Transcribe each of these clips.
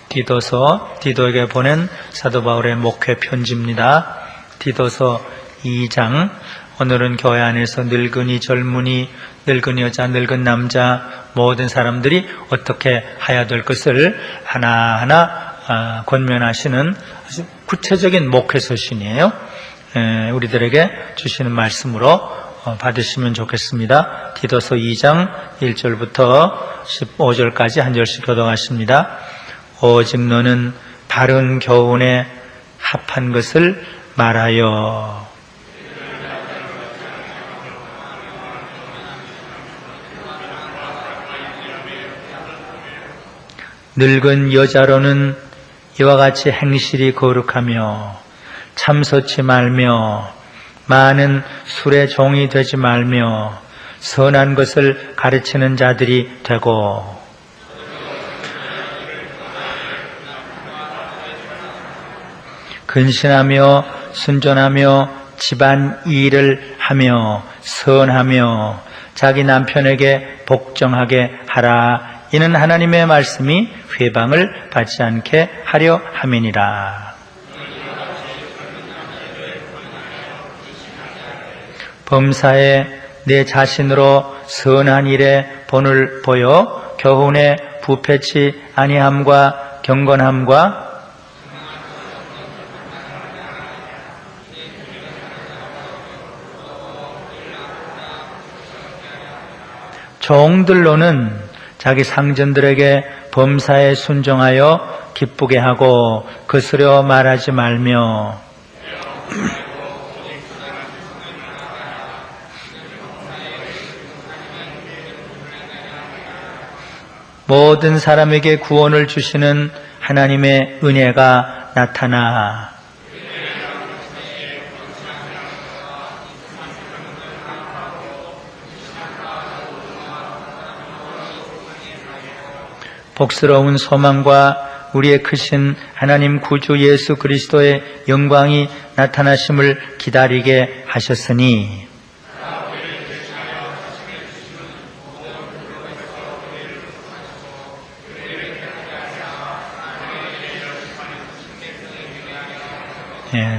디도에게 보낸 사도 바울의 목회 편지입니다. 디도서 2장. 오늘은 교회 안에서 늙은이, 젊은이, 늙은 여자, 늙은 남자 모든 사람들이 어떻게 해야 될 것을 하나하나 권면하시는 아주 구체적인 목회 서신이에요. 우리들에게 주시는 말씀으로 받으시면 좋겠습니다. 디도서 2장 1절부터 15절까지 한 절씩 교독하십니다. 오직 너는 바른 교훈에 합한 것을 말하여. 늙은 여자로는 이와 같이 행실이 거룩하며 참소치 말며 많은 술의 종이 되지 말며 선한 것을 가르치는 자들이 되고 근신하며 순전하며 집안 일을 하며 선하며 자기 남편에게 복종하게 하라. 이는 하나님의 말씀이 회방을 받지 않게 하려 함이니라. 범사에 내 자신으로 선한 일에 본을 보여 교훈에 부패치 아니함과 경건함과 종들로는 자기 상전들에게 범사에 순종하여 기쁘게 하고 거스려 말하지 말며 모든 사람에게 구원을 주시는 하나님의 은혜가 나타나 복스러운 소망과 우리의 크신 하나님 구주 예수 그리스도의 영광이 나타나심을 기다리게 하셨으니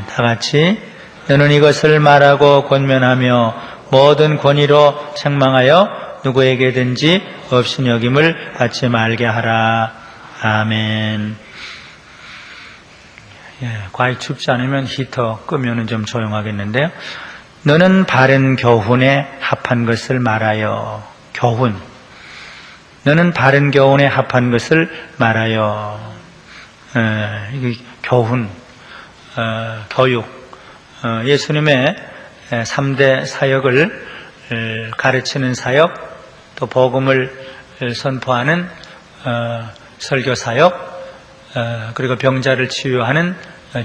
다 같이 너는 이것을 말하고 권면하며 모든 권위로 책망하여 누구에게든지 없인 여김을 받지 말게 하라. 아멘. 과히 춥지 않으면 히터 끄면은 좀 조용하겠는데요. 너는 바른 교훈에 합한 것을 말하여. 교훈. 너는 바른 교훈에 합한 것을 말하여. 교훈, 교육. 예수님의 3대 사역을 가르치는 사역, 또 복음을 선포하는 설교 사역, 그리고 병자를 치유하는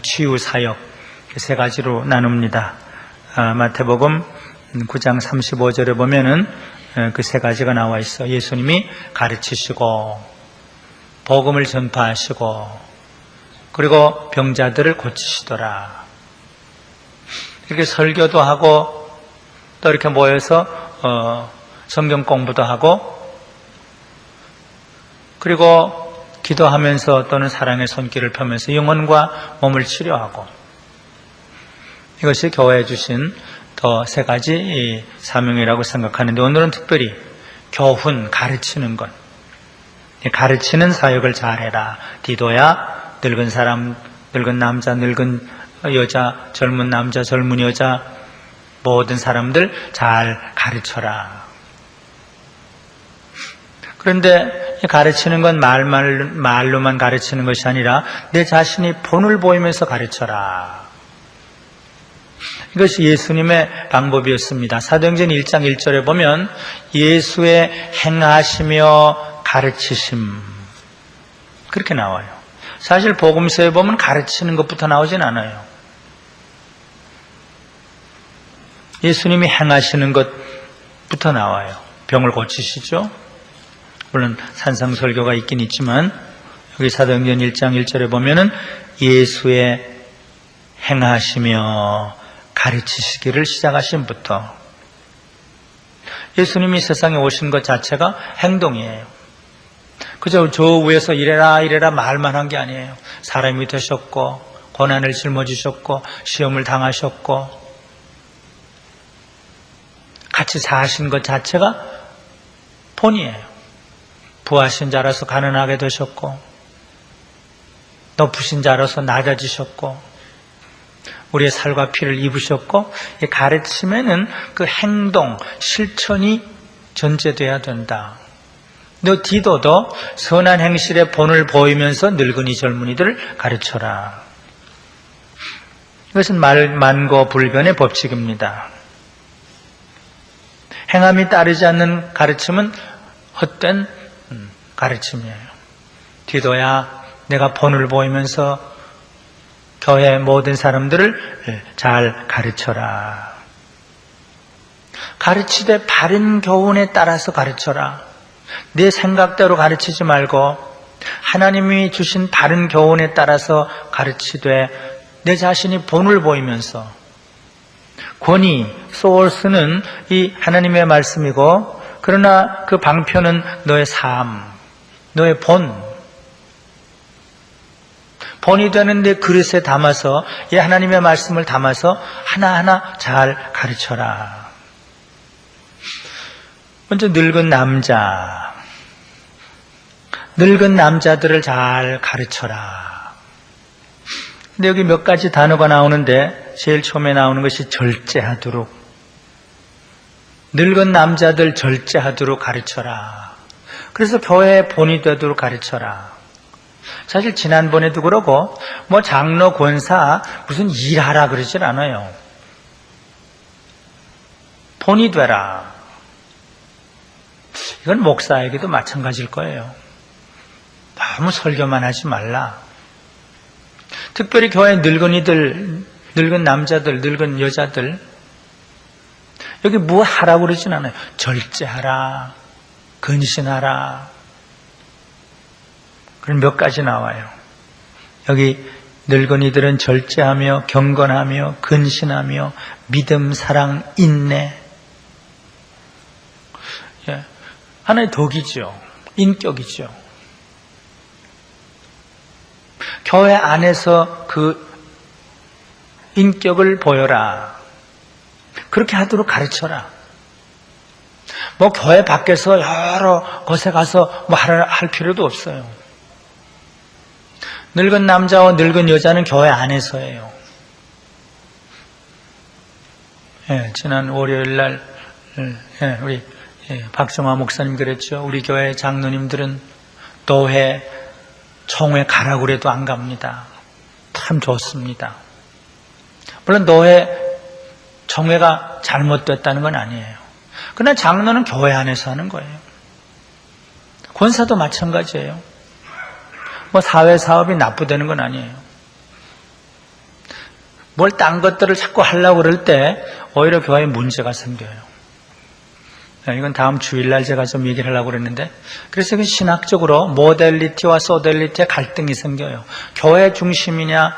치유 사역, 세 가지로 나눕니다. 마태복음 9장 35절에 보면은 그 세 가지가 나와 있어. 예수님이 가르치시고 복음을 전파하시고 그리고 병자들을 고치시더라. 이렇게 설교도 하고 또 이렇게 모여서 성경 공부도 하고 그리고 기도하면서 또는 사랑의 손길을 펴면서 영혼과 몸을 치료하고 이것이 교회에 주신 더 세 가지 사명이라고 생각하는데 오늘은 특별히 교훈, 가르치는 것, 가르치는 사역을 잘해라. 디도야, 늙은 사람, 늙은 남자, 늙은 여자, 젊은 남자, 젊은 여자 모든 사람들 잘 가르쳐라. 그런데 가르치는 건 말로만 가르치는 것이 아니라 내 자신이 본을 보이면서 가르쳐라. 이것이 예수님의 방법이었습니다. 사도행전 1장 1절에 보면 예수의 행하시며 가르치심 그렇게 나와요. 사실 복음서에 보면 가르치는 것부터 나오진 않아요. 예수님이 행하시는 것부터 나와요. 병을 고치시죠. 물론 산상설교가 있긴 있지만 여기 사도행전 1장 1절에 보면은 예수의 행하시며 가르치시기를 시작하심부터 예수님이 세상에 오신 것 자체가 행동이에요. 그저 저 위에서 이래라 말만 한 게 아니에요. 사람이 되셨고 고난을 짊어지셨고 시험을 당하셨고 같이 사신 것 자체가 본이에요. 부하신 자라서 가난하게 되셨고 높으신 자라서 낮아지셨고 우리의 살과 피를 입으셨고, 이 가르침에는 그 행동, 실천이 전제돼야 된다. 너 디도도 선한 행실의 본을 보이면서 늙은이 젊은이들을 가르쳐라. 이것은 만고불변의 법칙입니다. 행함이 따르지 않는 가르침은 헛된 가르침이에요. 디도야, 내가 본을 보이면서 교회 모든 사람들을 잘 가르쳐라. 가르치되 바른 교훈에 따라서 가르쳐라. 내 생각대로 가르치지 말고 하나님이 주신 바른 교훈에 따라서 가르치되 내 자신이 본을 보이면서, 권위, 소스는 이 하나님의 말씀이고, 그러나 그 방편은 너의 삶, 너의 본이 되는데 그릇에 담아서, 이 하나님의 말씀을 담아서 하나하나 잘 가르쳐라. 먼저 늙은 남자들을 잘 가르쳐라. 근데 여기 몇 가지 단어가 나오는데 제일 처음에 나오는 것이 절제하도록. 늙은 남자들 절제하도록 가르쳐라. 그래서 교회의 본이 되도록 가르쳐라. 사실 지난번에도 그러고 장로 권사 무슨 일하라 그러질 않아요. 본이 되라. 이건 목사에게도 마찬가지일 거예요. 너무 설교만 하지 말라. 특별히 교회 늙은이들, 늙은 남자들, 늙은 여자들, 여기 뭐 하라고 그러진 않아요. 절제하라, 근신하라. 그럼 몇 가지 나와요. 여기 늙은이들은 절제하며 경건하며 근신하며 믿음, 사랑, 인내. 하나의 덕이죠. 인격이죠. 교회 안에서 그 인격을 보여라. 그렇게 하도록 가르쳐라. 교회 밖에서 여러 곳에 가서 할 필요도 없어요. 늙은 남자와 늙은 여자는 교회 안에서예요. 지난 월요일 날 우리 박정화 목사님 그랬죠. 우리 교회 장로님들은 노회, 총회 가라고 그래도 안 갑니다. 참 좋습니다. 물론 노회, 총회가 잘못됐다는 건 아니에요. 그러나 장로는 교회 안에서 하는 거예요. 권사도 마찬가지예요. 사회 사업이 나쁘다는 건 아니에요. 뭘 딴 것들을 자꾸 하려고 그럴 때 오히려 교회에 문제가 생겨요. 이건 다음 주일날 제가 좀 얘기를 하려고 그랬는데, 그래서 신학적으로 모델리티와 소델리티의 갈등이 생겨요. 교회 중심이냐,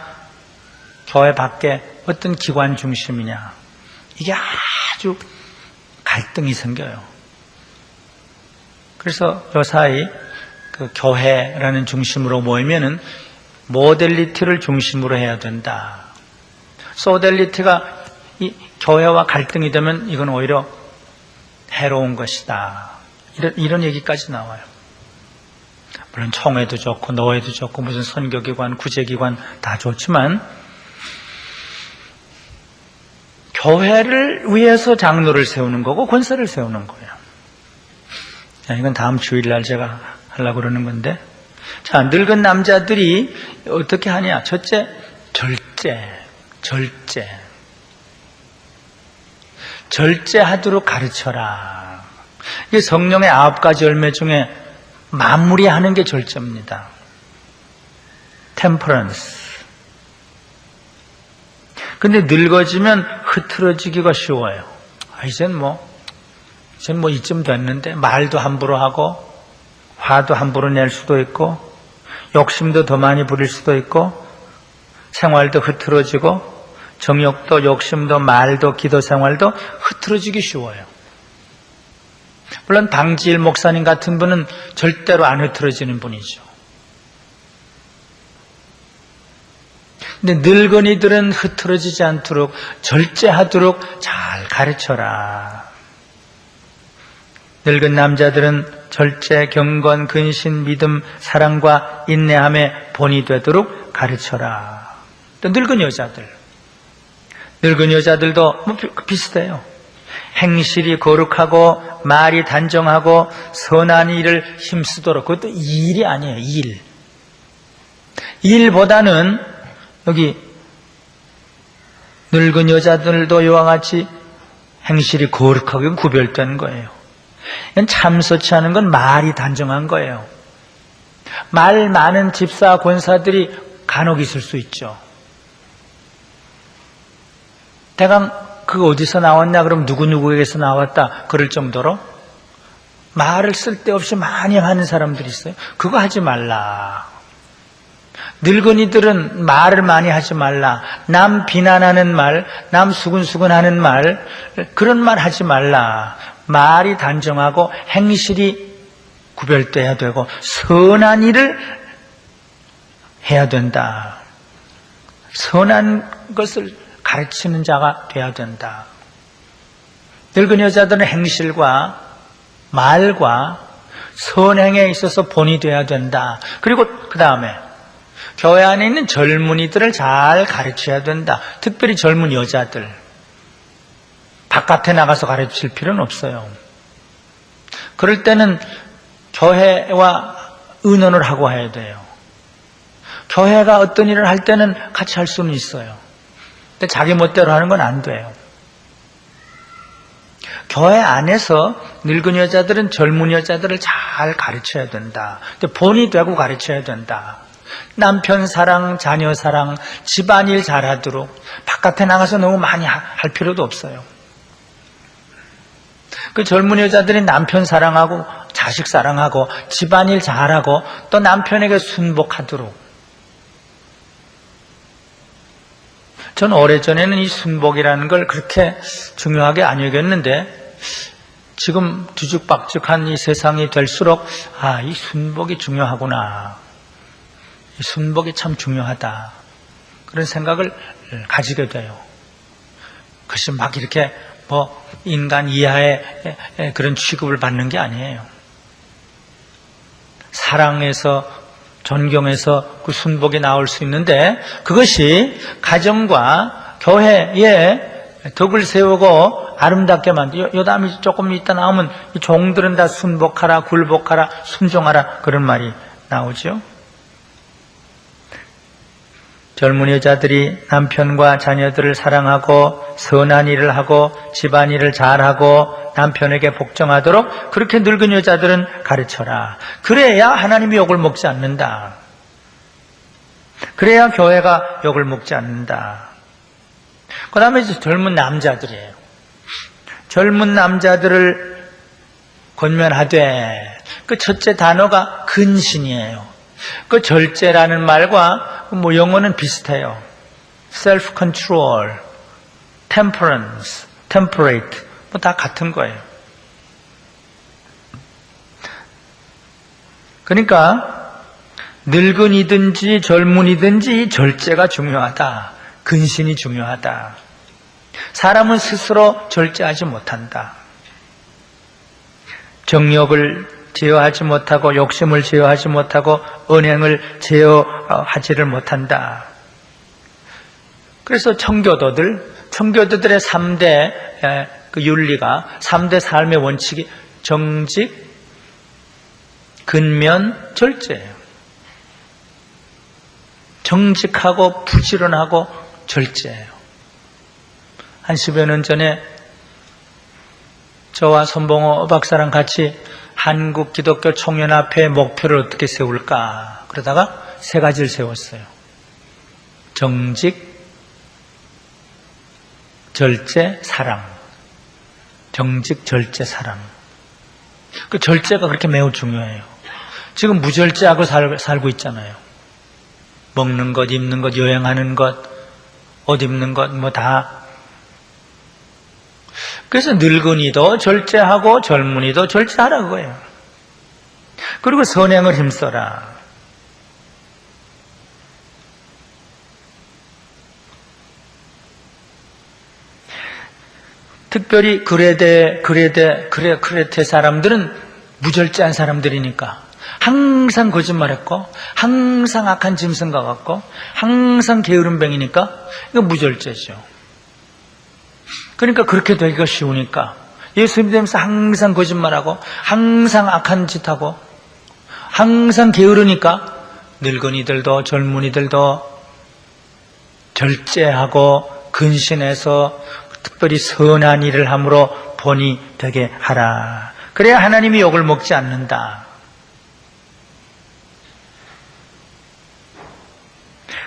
교회 밖에 어떤 기관 중심이냐, 이게 아주 갈등이 생겨요. 그래서 요사이 그 교회라는 중심으로 모이면은 모델리티를 중심으로 해야 된다. 소델리티가 이 교회와 갈등이 되면 이건 오히려 해로운 것이다. 이런 얘기까지 나와요. 물론 총회도 좋고 노회도 좋고 무슨 선교기관, 구제기관 다 좋지만 교회를 위해서 장로를 세우는 거고 권사를 세우는 거예요. 이건 다음 주일날 제가 하려고 그러는 건데, 자, 늙은 남자들이 어떻게 하냐? 첫째, 절제하도록 가르쳐라. 이게 성령의 9가지 열매 중에 마무리하는 게 절제입니다. 템퍼런스. 근데 늙어지면 흐트러지기가 쉬워요. 이젠 이쯤 됐는데, 말도 함부로 하고 화도 함부로 낼 수도 있고 욕심도 더 많이 부릴 수도 있고 생활도 흐트러지고 정욕도 욕심도 말도 기도 생활도 흐트러지기 쉬워요. 물론 방지일 목사님 같은 분은 절대로 안 흐트러지는 분이죠. 근데 늙은이들은 흐트러지지 않도록 절제하도록 잘 가르쳐라. 늙은 남자들은 절제, 경건, 근신, 믿음, 사랑과 인내함의 본이 되도록 가르쳐라. 또 늙은 여자들도 비슷해요. 행실이 거룩하고 말이 단정하고 선한 일을 힘쓰도록. 그것도 일이 아니에요. 일보다는 여기 늙은 여자들도 이와 같이 행실이 거룩하게 구별된 거예요. 참소치 않은 건 말이 단정한 거예요. 말 많은 집사, 권사들이 간혹 있을 수 있죠. 대강 그거 어디서 나왔냐 그럼 누구누구에게서 나왔다 그럴 정도로 말을 쓸데없이 많이 하는 사람들이 있어요. 그거 하지 말라. 늙은이들은 말을 많이 하지 말라. 남 비난하는 말, 남 수근수근하는 말, 그런 말 하지 말라. 말이 단정하고 행실이 구별돼야 되고 선한 일을 해야 된다. 선한 것을 가르치는 자가 돼야 된다. 늙은 여자들은 행실과 말과 선행에 있어서 본이 돼야 된다. 그리고 그 다음에 교회 안에 있는 젊은이들을 잘 가르쳐야 된다. 특별히 젊은 여자들. 바깥에 나가서 가르칠 필요는 없어요. 그럴 때는 교회와 의논을 하고 해야 돼요. 교회가 어떤 일을 할 때는 같이 할 수는 있어요. 근데 자기 멋대로 하는 건 안 돼요. 교회 안에서 늙은 여자들은 젊은 여자들을 잘 가르쳐야 된다. 본이 되고 가르쳐야 된다. 남편 사랑, 자녀 사랑, 집안일 잘하도록 바깥에 나가서 너무 많이 할 필요도 없어요. 그 젊은 여자들이 남편 사랑하고 자식 사랑하고 집안일 잘하고 또 남편에게 순복하도록. 전 오래전에는 이 순복이라는 걸 그렇게 중요하게 안 여겼는데 지금 뒤죽박죽한 이 세상이 될수록 이 순복이 중요하구나. 이 순복이 참 중요하다. 그런 생각을 가지게 돼요. 그것이 막 이렇게 인간 이하의 그런 취급을 받는 게 아니에요. 사랑에서 존경에서 그 순복이 나올 수 있는데 그것이 가정과 교회에 덕을 세우고 아름답게 요담이 조금 있다 나오면 이 종들은 다 순복하라, 굴복하라, 순종하라 그런 말이 나오죠. 젊은 여자들이 남편과 자녀들을 사랑하고 선한 일을 하고 집안일을 잘하고 남편에게 복종하도록 그렇게 늙은 여자들은 가르쳐라. 그래야 하나님이 욕을 먹지 않는다. 그래야 교회가 욕을 먹지 않는다. 그 다음에 젊은 남자들이에요. 젊은 남자들을 권면하되 그 첫째 단어가 근신이에요. 그 절제라는 말과 영어는 비슷해요. self-control, temperance, temperate 다 같은 거예요. 그러니까 늙은이든지 젊은이든지 절제가 중요하다. 근신이 중요하다. 사람은 스스로 절제하지 못한다. 정욕을 제어하지 못하고 욕심을 제어하지 못하고 언행을 제어하지를 못한다. 그래서 청교도들의 3대 그 윤리가 3대 삶의 원칙이 정직, 근면, 절제예요. 정직하고 부지런하고 절제예요. 한 10여 년 전에 저와 손봉호 박사랑 같이 한국 기독교 총연합회 목표를 어떻게 세울까 그러다가 3가지를 세웠어요. 정직, 절제, 사랑. 정직, 절제, 사랑. 그 절제가 그렇게 매우 중요해요. 지금 무절제하고 살고 있잖아요. 먹는 것, 입는 것, 여행하는 것, 옷 입는 것 다 그래서 늙은이도 절제하고 젊은이도 절제하라 그거예요. 그리고 선행을 힘써라. 특별히 그레테 사람들은 무절제한 사람들이니까 항상 거짓말했고 항상 악한 짐승과 같고 항상 게으름뱅이니까 이거 무절제죠. 그러니까 그렇게 되기가 쉬우니까 예수 믿으면서 항상 거짓말하고 항상 악한 짓하고 항상 게으르니까 늙은이들도 젊은이들도 절제하고 근신해서 특별히 선한 일을 함으로 본이 되게 하라. 그래야 하나님이 욕을 먹지 않는다.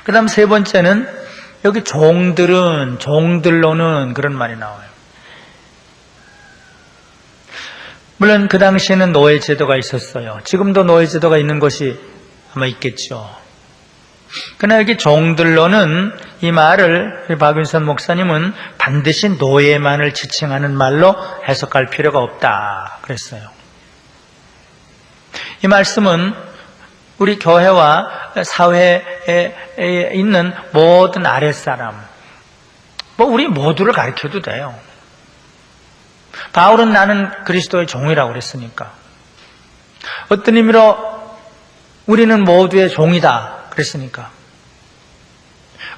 그 다음 세 번째는 여기 종들로는 그런 말이 나와요. 물론 그 당시에는 노예제도가 있었어요. 지금도 노예제도가 있는 곳이 아마 있겠죠. 그러나 여기 종들로는 이 말을 박윤선 목사님은 반드시 노예만을 지칭하는 말로 해석할 필요가 없다 그랬어요. 이 말씀은 우리 교회와 사회에 있는 모든 아랫사람, 우리 모두를 가르쳐도 돼요. 바울은 나는 그리스도의 종이라고 그랬으니까. 어떤 의미로 우리는 모두의 종이다 그랬으니까.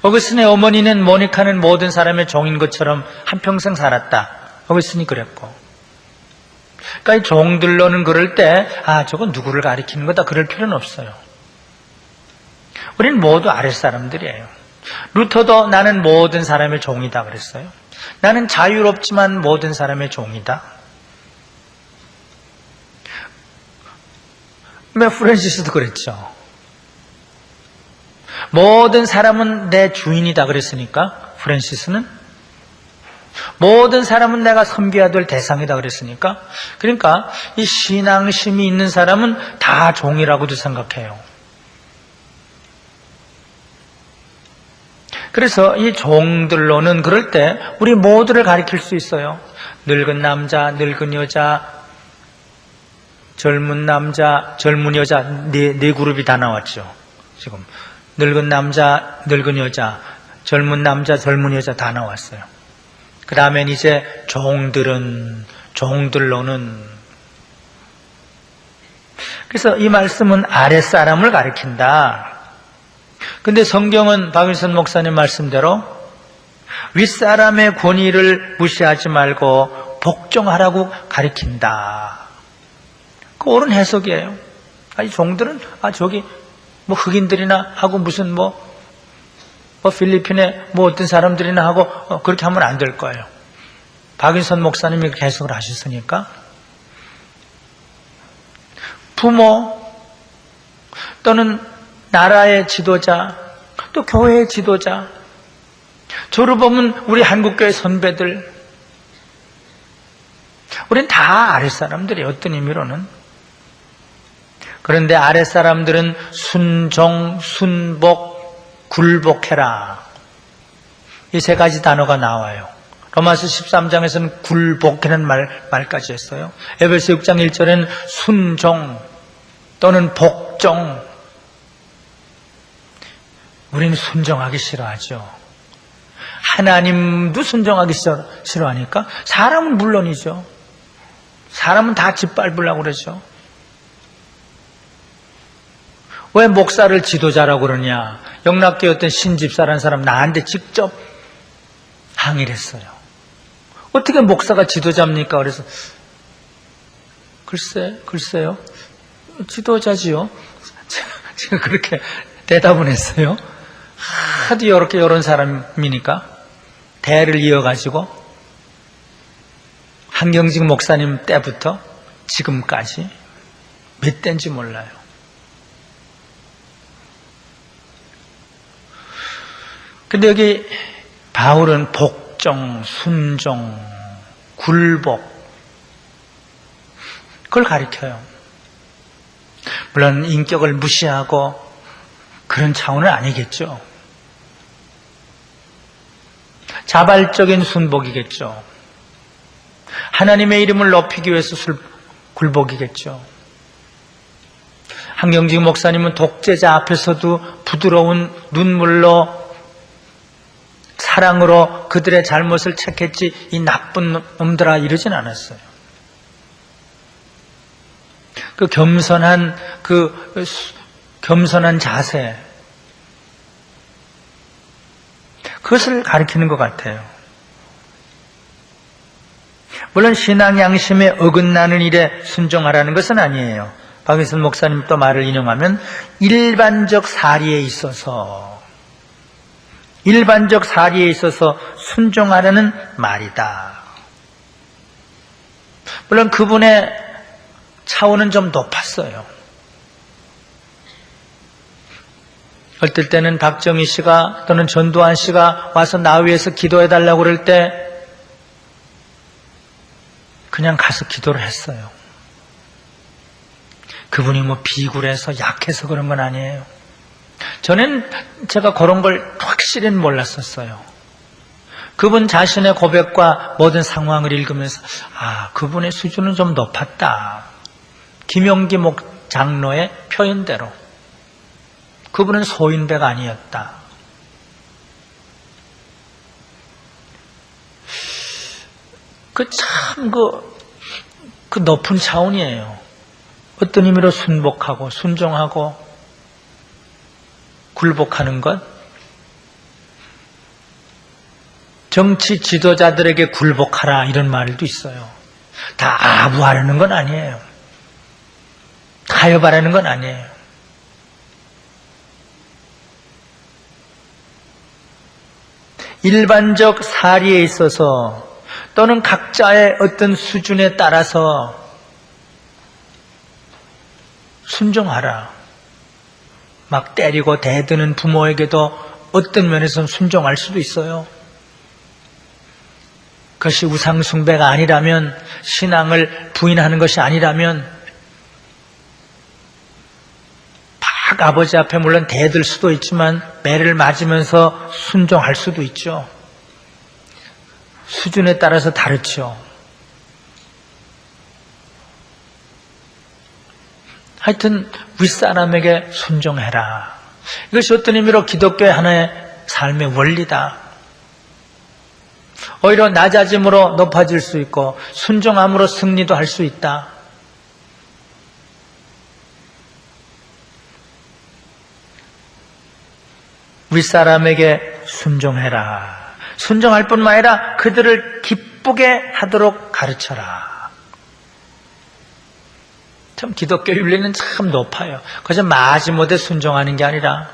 어거스틴의 어머니는 모니카는 모든 사람의 종인 것처럼 한평생 살았다. 어거스틴이 그랬고. 그러니까 이 종들로는 그럴 때 저건 누구를 가리키는 거다 그럴 필요는 없어요. 우리는 모두 아랫사람들이에요. 루터도 나는 모든 사람의 종이다 그랬어요. 나는 자유롭지만 모든 사람의 종이다. 프란시스도 그랬죠. 모든 사람은 내 주인이다 그랬으니까 프란시스는 모든 사람은 내가 섬겨야 될 대상이다 그랬으니까 그러니까 이 신앙심이 있는 사람은 다 종이라고도 생각해요. 그래서 이 종들로는 그럴 때 우리 모두를 가리킬 수 있어요. 늙은 남자, 늙은 여자, 젊은 남자, 젊은 여자 네 그룹이 다 나왔죠. 지금 늙은 남자, 늙은 여자, 젊은 남자, 젊은 여자 다 나왔어요. 그 다음엔 이제 종들로는 그래서 이 말씀은 아랫사람을 가리킨다. 근데 성경은 박윤선 목사님 말씀대로 윗사람의 권위를 무시하지 말고 복종하라고 가리킨다. 그 옳은 해석이에요. 이 종들은 저기 흑인들이나 하고 무슨 필리핀에 어떤 사람들이나 하고 그렇게 하면 안 될 거예요. 박윤선 목사님이 그렇게 해석을 하셨으니까 부모 또는 나라의 지도자 또 교회의 지도자 저를 보면 우리 한국교회 선배들 우린 다 아랫사람들이에요. 어떤 의미로는. 그런데 아랫사람들은 순종, 순복, 굴복해라. 이 세 가지 단어가 나와요. 로마서 13장에서는 굴복하는 말까지 했어요. 에베소 6장 1절에는 순종 또는 복종. 우리는 순종하기 싫어하죠. 하나님도 순종하기 싫어하니까 사람은 물론이죠. 사람은 다 짓밟으려고 그러죠. 왜 목사를 지도자라고 그러냐? 영락교회 어떤 신집사라는 사람 나한테 직접 항의를 했어요. 어떻게 목사가 지도자입니까? 그래서 글쎄요. 지도자지요. 제가 그렇게 대답을 했어요. 하도 이런 사람이니까 대를 이어가지고 한경직 목사님 때부터 지금까지 몇 대인지 몰라요. 근데 여기 바울은 복종, 순종, 굴복 그걸 가리켜요. 물론 인격을 무시하고 그런 차원은 아니겠죠. 자발적인 순복이겠죠. 하나님의 이름을 높이기 위해서 굴복이겠죠. 한경직 목사님은 독재자 앞에서도 부드러운 눈물로 사랑으로 그들의 잘못을 책했지 이 나쁜 놈들아 이러진 않았어요. 그 겸손한 자세, 그것을 가리키는 것 같아요. 물론 신앙 양심에 어긋나는 일에 순종하라는 것은 아니에요. 박인선 목사님 또 말을 인용하면 일반적 사리에 있어서 순종하라는 말이다. 물론 그분의 차원은 좀 높았어요. 어떨 때는 박정희 씨가 또는 전두환 씨가 와서 나 위해서 기도해달라고 그럴 때 그냥 가서 기도를 했어요. 그분이 뭐 비굴해서 약해서 그런 건 아니에요. 전엔 제가 그런 걸 확실히 몰랐었어요. 그분 자신의 고백과 모든 상황을 읽으면서 그분의 수준은 좀 높았다. 김용기 장로의 표현대로 그분은 소인배가 아니었다. 그 높은 차원이에요. 어떤 의미로 순복하고 순종하고 굴복하는 것? 정치 지도자들에게 굴복하라 이런 말도 있어요. 다 아부하라는 건 아니에요. 타협하라는 건 아니에요. 일반적 사리에 있어서 또는 각자의 어떤 수준에 따라서 순종하라. 막 때리고 대드는 부모에게도 어떤 면에서는 순종할 수도 있어요. 그것이 우상숭배가 아니라면, 신앙을 부인하는 것이 아니라면 막 아버지 앞에 물론 대들 수도 있지만 매를 맞으면서 순종할 수도 있죠. 수준에 따라서 다르죠. 하여튼 윗사람에게 순종해라. 이것이 어떤 의미로 기독교의 하나의 삶의 원리다. 오히려 낮아짐으로 높아질 수 있고 순종함으로 승리도 할 수 있다. 윗사람에게 순종해라. 순종할 뿐만 아니라 그들을 기쁘게 하도록 가르쳐라. 참 기독교 윤리는 참 높아요. 그저 마지못해 순종하는 게 아니라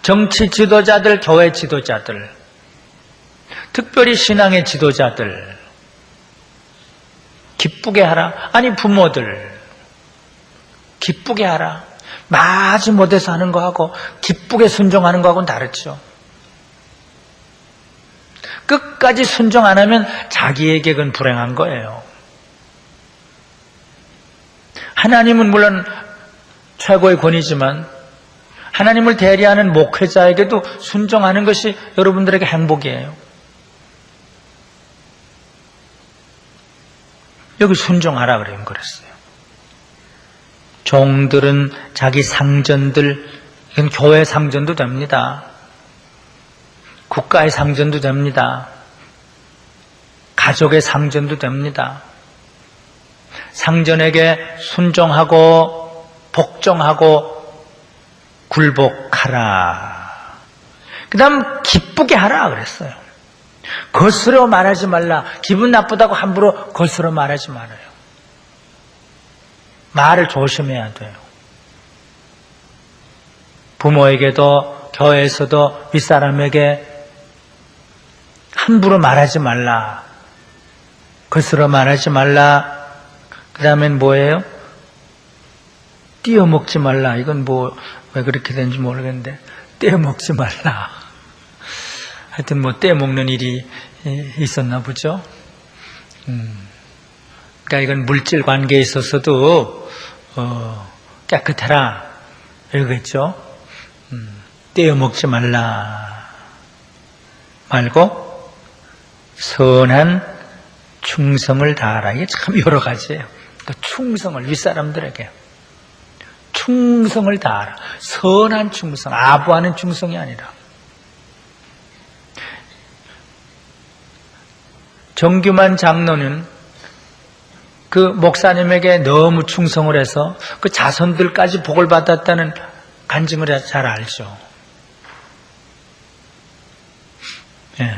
정치 지도자들, 교회 지도자들, 특별히 신앙의 지도자들 기쁘게 하라. 아니 부모들 기쁘게 하라. 마지못해서 하는 거하고 기쁘게 순종하는 거하고는 다르죠. 끝까지 순종 안 하면 자기에게 그건 불행한 거예요. 하나님은 물론 최고의 권위지만 하나님을 대리하는 목회자에게도 순종하는 것이 여러분들에게 행복이에요. 여기 순종하라 그랬어요. 종들은 자기 상전들, 이건 교회 상전도 됩니다. 국가의 상전도 됩니다. 가족의 상전도 됩니다. 상전에게 순종하고 복종하고 굴복하라. 그 다음 기쁘게 하라 그랬어요. 거스러 말하지 말라. 기분 나쁘다고 함부로 거스러 말하지 말아요. 말을 조심해야 돼요. 부모에게도 교회에서도 윗사람에게 함부로 말하지 말라. 거스러 말하지 말라. 그 다음엔 뭐예요? 띄어먹지 말라. 이건 왜 그렇게 되는지 모르겠는데 떼어먹지 말라. 하여튼 떼어먹는 일이 있었나 보죠. 그러니까 이건 물질 관계에 있어서도 깨끗해라 이러겠죠. 떼어먹지 말라 말고 선한 충성을 다하라. 이게 참 여러 가지예요. 그 충성을 윗사람들에게 충성을 다하라. 선한 충성, 아부하는 충성이 아니라. 정규만 장로는 그 목사님에게 너무 충성을 해서 그 자손들까지 복을 받았다는 간증을 잘 알죠. 예.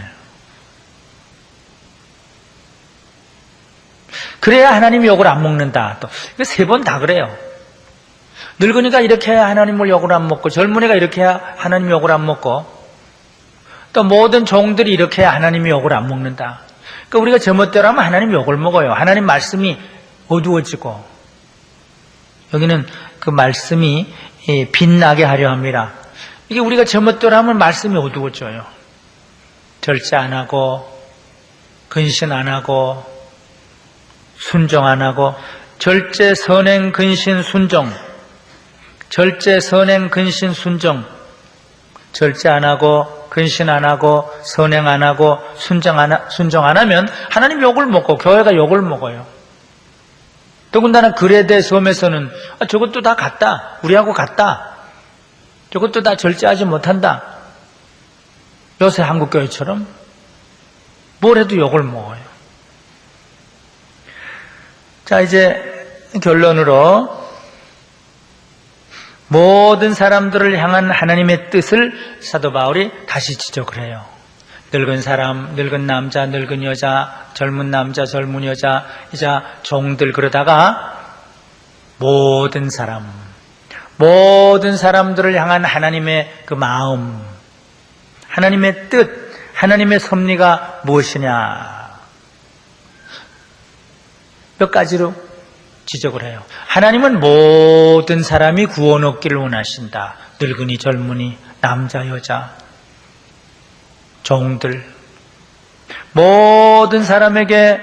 그래야 하나님 욕을 안 먹는다. 또 이거 세 번 다 그래요. 늙은이가 이렇게 해야 하나님을 욕을 안 먹고, 젊은이가 이렇게 해야 하나님 욕을 안 먹고, 또 모든 종들이 이렇게 해야 하나님이 욕을 안 먹는다. 그러니까 우리가 제멋대로 하면 하나님 욕을 먹어요. 하나님 말씀이 어두워지고, 여기는 그 말씀이 빛나게 하려 합니다. 이게 우리가 제멋대로 하면 말씀이 어두워져요. 절제 안 하고, 근신 안 하고, 순종 안 하고, 절제, 선행, 근신, 순종. 절제, 선행, 근신, 순종. 절제 안 하고, 근신 안 하고, 선행 안 하고, 순종 안 하면 하나님 욕을 먹고 교회가 욕을 먹어요. 더군다나 그레데 섬에서는 저것도 다 같다. 우리하고 같다. 저것도 다 절제하지 못한다. 요새 한국교회처럼 뭘 해도 욕을 먹어요. 자, 이제 결론으로 모든 사람들을 향한 하나님의 뜻을 사도 바울이 다시 지적을 해요. 늙은 사람, 늙은 남자, 늙은 여자, 젊은 남자, 젊은 여자, 이제 종들 그러다가 모든 사람들을 향한 하나님의 그 마음, 하나님의 뜻, 하나님의 섭리가 무엇이냐? 몇 가지로 지적을 해요. 하나님은 모든 사람이 구원 얻기를 원하신다. 늙은이, 젊은이, 남자, 여자, 종들. 모든 사람에게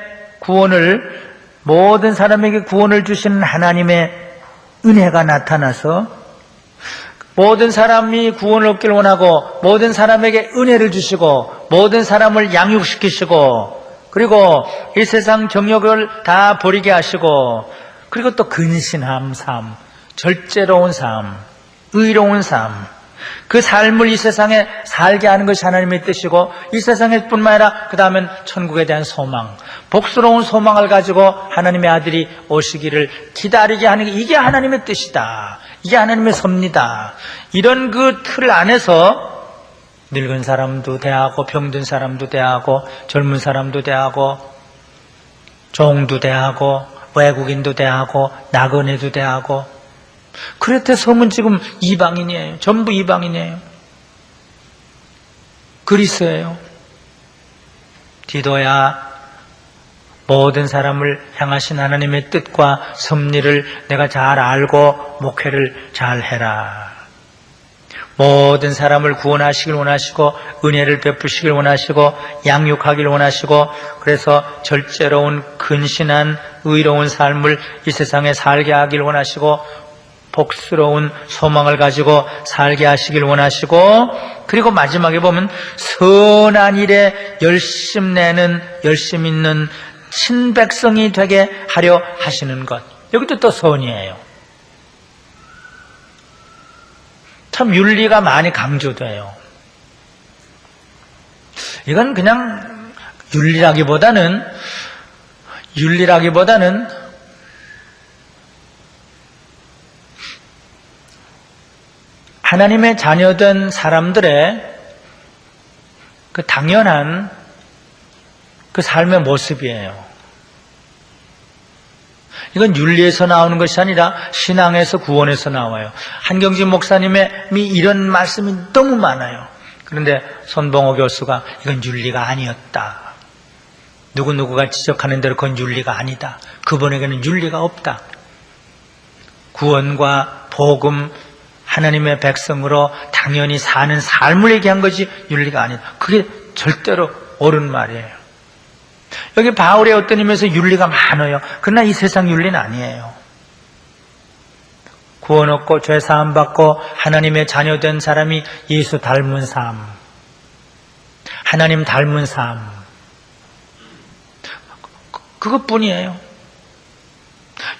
구원을 주시는 하나님의 은혜가 나타나서 모든 사람이 구원을 얻기를 원하고 모든 사람에게 은혜를 주시고 모든 사람을 양육시키시고 그리고 이 세상 정욕을 다 버리게 하시고 그리고 또 근신함 삶, 절제로운 삶, 의로운 삶, 그 삶을 이 세상에 살게 하는 것이 하나님의 뜻이고 이 세상에 뿐만 아니라 그 다음엔 천국에 대한 소망, 복스러운 소망을 가지고 하나님의 아들이 오시기를 기다리게 하는 게 이게 하나님의 뜻이다. 이게 하나님의 섭리다. 이런 그 틀 안에서 늙은 사람도 대하고 병든 사람도 대하고 젊은 사람도 대하고 종도 대하고 외국인도 대하고 나그네도 대하고 크레테 섬은 지금 이방인이에요. 전부 이방인이에요. 그리스예요. 디도야 모든 사람을 향하신 하나님의 뜻과 섭리를 내가 잘 알고 목회를 잘 해라. 모든 사람을 구원하시길 원하시고 은혜를 베푸시길 원하시고 양육하길 원하시고 그래서 절제로운 근신한 의로운 삶을 이 세상에 살게 하길 원하시고 복스러운 소망을 가지고 살게 하시길 원하시고 그리고 마지막에 보면 선한 일에 열심 있는 친백성이 되게 하려 하시는 것. 여기도 또 선이에요. 참 윤리가 많이 강조돼요. 이건 그냥 윤리라기보다는 하나님의 자녀된 사람들의 그 당연한 그 삶의 모습이에요. 이건 윤리에서 나오는 것이 아니라 신앙에서 구원에서 나와요. 한경진 목사님의 이런 말씀이 너무 많아요. 그런데 손봉호 교수가 이건 윤리가 아니었다. 누구누구가 지적하는 대로 그건 윤리가 아니다. 그분에게는 윤리가 없다. 구원과 복음, 하나님의 백성으로 당연히 사는 삶을 얘기한 것이 윤리가 아니다. 그게 절대로 옳은 말이에요. 여기 바울의 어떤 의미에서 윤리가 많아요. 그러나 이 세상 윤리는 아니에요. 구원 얻고 죄 사함 받고 하나님의 자녀된 사람이 예수 닮은 삶, 하나님 닮은 삶, 그것뿐이에요.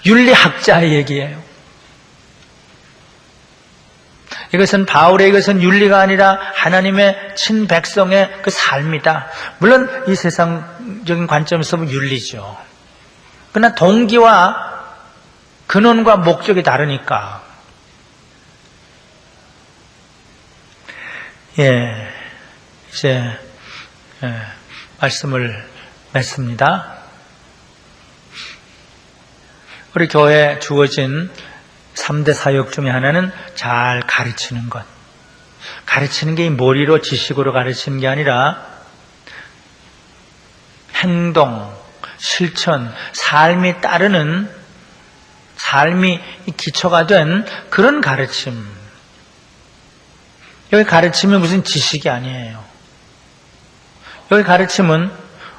윤리학자의 얘기예요. 이것은 윤리가 아니라 하나님의 친백성의 그 삶이다. 물론 이 세상적인 관점에서 보면 윤리죠. 그러나 동기와 근원과 목적이 다르니까. 이제 말씀을 맺습니다. 우리 교회에 주어진 3대 사역 중에 하나는 잘 가르치는 것. 가르치는 게 머리로 지식으로 가르치는 게 아니라 행동, 실천, 삶이 따르는, 삶이 기초가 된 그런 가르침. 여기 가르침은 무슨 지식이 아니에요. 여기 가르침은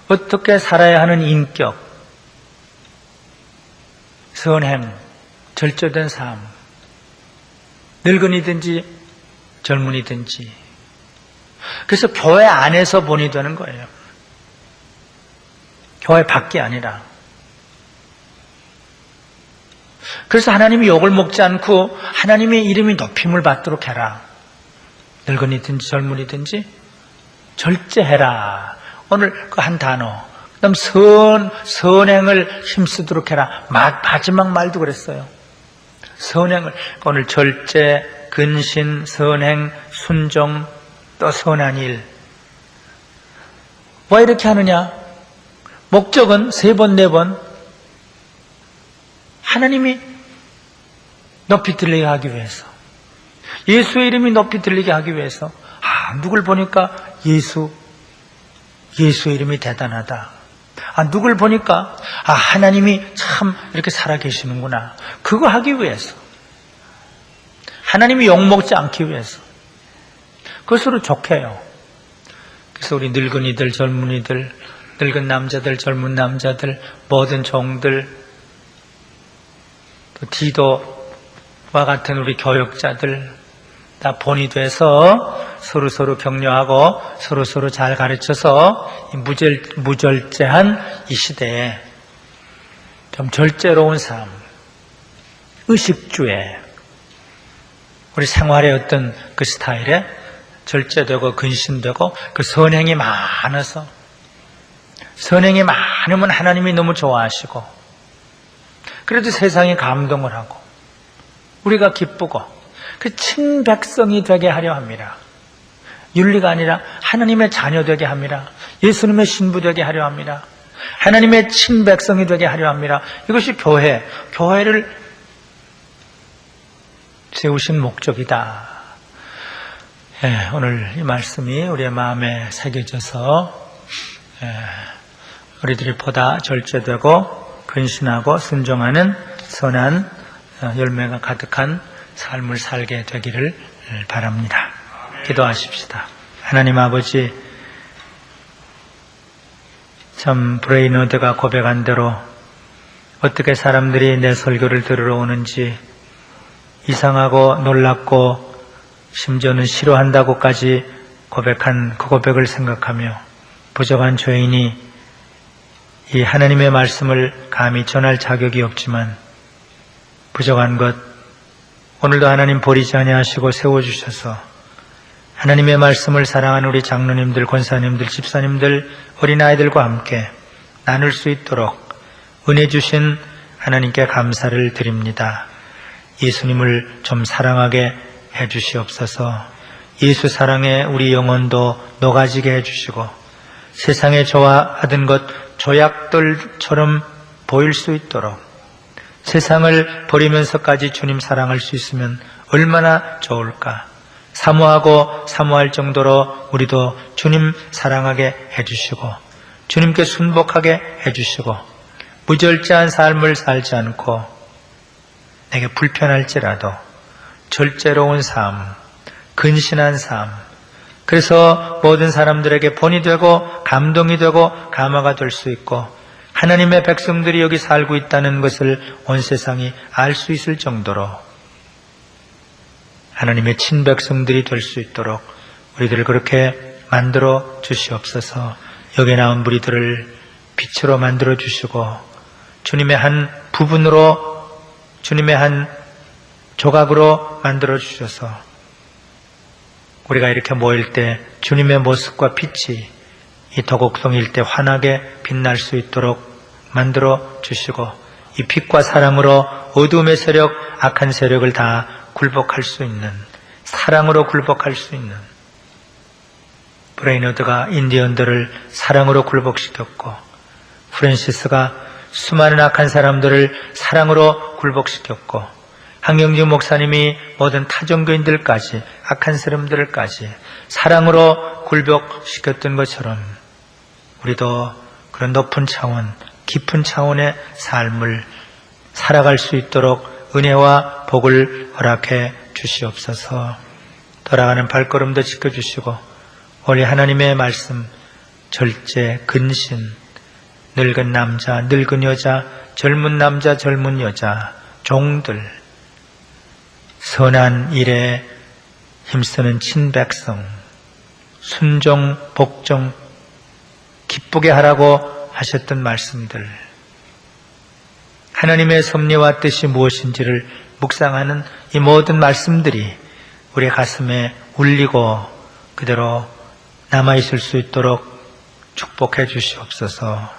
어떻게 살아야 하는 인격, 선행, 절제된 삶, 늙은이든지 젊은이든지. 그래서 교회 안에서 본이 되는 거예요. 교회 밖이 아니라. 그래서 하나님이 욕을 먹지 않고 하나님의 이름이 높임을 받도록 해라. 늙은이든지 젊은이든지 절제해라. 오늘 그 한 단어. 그다음 선행을 힘쓰도록 해라. 마지막 말도 그랬어요. 선행을. 오늘 절제, 근신, 선행, 순종, 또 선한 일. 왜 이렇게 하느냐? 목적은 3번, 4번 하나님이 높이 들리게 하기 위해서, 예수의 이름이 높이 들리게 하기 위해서. 누굴 보니까 예수의 이름이 대단하다. 누굴 보니까 하나님이 참 이렇게 살아계시는구나. 그거 하기 위해서. 하나님이 욕먹지 않기 위해서. 그것으로 좋게요. 그래서 우리 늙은이들, 젊은이들, 늙은 남자들, 젊은 남자들, 모든 종들, 또 디도와 같은 우리 교육자들 다 본이 돼서 서로 격려하고 서로 잘 가르쳐서 무절제한 이 시대에 좀 절제로운 삶, 의식주의, 우리 생활의 어떤 그 스타일에 절제되고 근신되고 그 선행이 많아서, 선행이 많으면 하나님이 너무 좋아하시고, 그래도 세상이 감동을 하고 우리가 기쁘고 그 친백성이 되게 하려 합니다. 윤리가 아니라 하나님의 자녀 되게 합니다. 예수님의 신부 되게 하려 합니다. 하나님의 친백성이 되게 하려 합니다. 이것이 교회를 세우신 목적이다. 오늘 이 말씀이 우리의 마음에 새겨져서 우리들이 보다 절제되고 근신하고 순종하는 선한 열매가 가득한 삶을 살게 되기를 바랍니다. 기도하십시다. 하나님 아버지, 참 브레이너드가 고백한 대로 어떻게 사람들이 내 설교를 들으러 오는지 이상하고 놀랍고 심지어는 싫어한다고까지 고백한 그 고백을 생각하며 부족한 죄인이 이 하나님의 말씀을 감히 전할 자격이 없지만 부족한 것 오늘도 하나님 버리지 아니하시고 세워주셔서 하나님의 말씀을 사랑하는 우리 장로님들, 권사님들, 집사님들, 어린아이들과 함께 나눌 수 있도록 은혜 주신 하나님께 감사를 드립니다. 예수님을 좀 사랑하게 해주시옵소서. 예수 사랑에 우리 영혼도 녹아지게 해주시고 세상에 좋아하던 것 조약들처럼 보일 수 있도록 세상을 버리면서까지 주님 사랑할 수 있으면 얼마나 좋을까. 사모하고 사모할 정도로 우리도 주님 사랑하게 해주시고 주님께 순복하게 해주시고 무절제한 삶을 살지 않고 내게 불편할지라도 절제로운 삶, 근신한 삶, 그래서 모든 사람들에게 본이 되고 감동이 되고 감화가 될 수 있고 하나님의 백성들이 여기 살고 있다는 것을 온 세상이 알 수 있을 정도로 하나님의 친백성들이 될 수 있도록 우리들을 그렇게 만들어 주시옵소서. 여기 나온 무리들을 빛으로 만들어 주시고 주님의 한 부분으로 주님의 한 조각으로 만들어 주셔서 우리가 이렇게 모일 때 주님의 모습과 빛이 이 도곡동 일대 환하게 빛날 수 있도록 만들어 주시고 이 빛과 사랑으로 어둠의 세력, 악한 세력을 다 굴복할 수 있는, 사랑으로 굴복할 수 있는, 브레이너드가 인디언들을 사랑으로 굴복시켰고 프랜시스가 수많은 악한 사람들을 사랑으로 굴복시켰고 한경주 목사님이 모든 타종교인들까지 악한 사람들까지 사랑으로 굴복시켰던 것처럼 우리도 그런 높은 차원, 깊은 차원의 삶을 살아갈 수 있도록 은혜와 복을 허락해 주시옵소서. 돌아가는 발걸음도 지켜주시고 우리 하나님의 말씀, 절제, 근신, 늙은 남자, 늙은 여자, 젊은 남자, 젊은 여자, 종들, 선한 일에 힘쓰는 친백성, 순종, 복종, 기쁘게 하라고 하셨던 말씀들, 하나님의 섭리와 뜻이 무엇인지를 묵상하는 이 모든 말씀들이 우리 가슴에 울리고 그대로 남아있을 수 있도록 축복해 주시옵소서.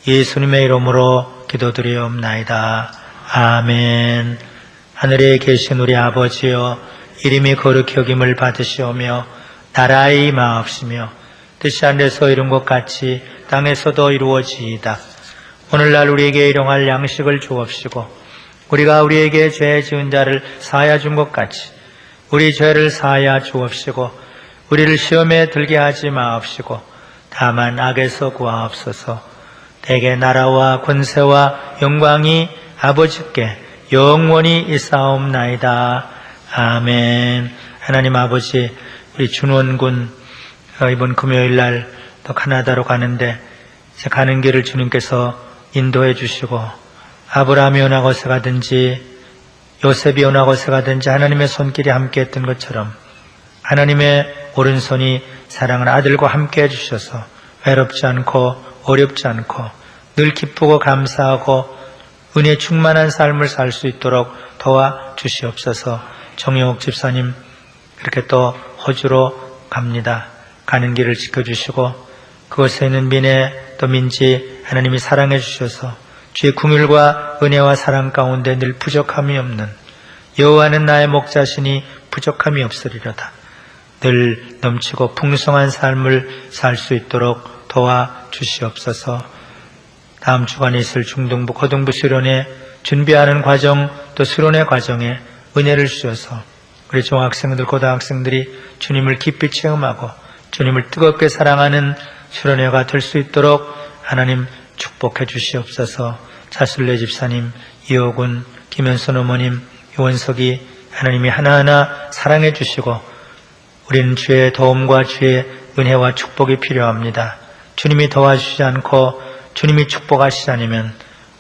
예수님의 이름으로 기도드리옵나이다. 아멘. 하늘에 계신 우리 아버지여, 이름이 거룩히 여김을 받으시오며 나라의 임하옵시며 뜻이 하늘에서 이룬 것 같이 땅에서도 이루어지이다. 오늘날 우리에게 일용할 양식을 주옵시고 우리가 우리에게 죄 지은 자를 사하여 준 것 같이 우리 죄를 사하여 주옵시고 우리를 시험에 들게 하지 마옵시고 다만 악에서 구하옵소서. 대개 나라와 권세와 영광이 아버지께 영원히 있사옵나이다. 아멘. 하나님 아버지, 우리 준원군 이번 금요일날 또 카나다로 가는데 이제 가는 길을 주님께서 인도해 주시고 아브라함이 원한 곳에 가든지 요셉이 원한 곳에 가든지 하나님의 손길이 함께했던 것처럼 하나님의 오른손이 사랑하는 아들과 함께해 주셔서 외롭지 않고 어렵지 않고 늘 기쁘고 감사하고 은혜 충만한 삶을 살 수 있도록 도와주시옵소서. 정영욱 집사님 그렇게 또 호주로 갑니다. 가는 길을 지켜주시고 그곳에 있는 민혜 또 민지 하나님이 사랑해 주셔서 주의 긍휼과 은혜와 사랑 가운데 늘 부족함이 없는 여호와는 나의 목자시니 부족함이 없으리로다. 늘 넘치고 풍성한 삶을 살 수 있도록 도와주시옵소서. 다음 주간에 있을 중등부 고등부 수련회 준비하는 과정 또 수련회 과정에 은혜를 주셔서 우리 중학생들 고등학생들이 주님을 깊이 체험하고 주님을 뜨겁게 사랑하는 수련회가 될 수 있도록 하나님 축복해 주시옵소서. 차술래 집사님, 이호군, 김현선 어머님, 이원석이 하나님이 하나하나 사랑해 주시고 우리는 주의 도움과 주의 은혜와 축복이 필요합니다. 주님이 도와주시지 않고 주님이 축복하시지 않으면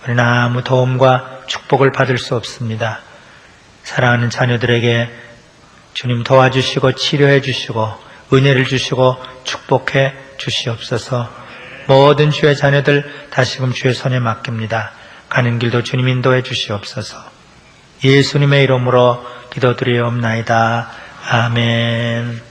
우리는 아무 도움과 축복을 받을 수 없습니다. 사랑하는 자녀들에게 주님 도와주시고 치료해 주시고 은혜를 주시고 축복해 주시옵소서. 모든 주의 자녀들 다시금 주의 손에 맡깁니다. 가는 길도 주님 인도해 주시옵소서. 예수님의 이름으로 기도드리옵나이다. 아멘.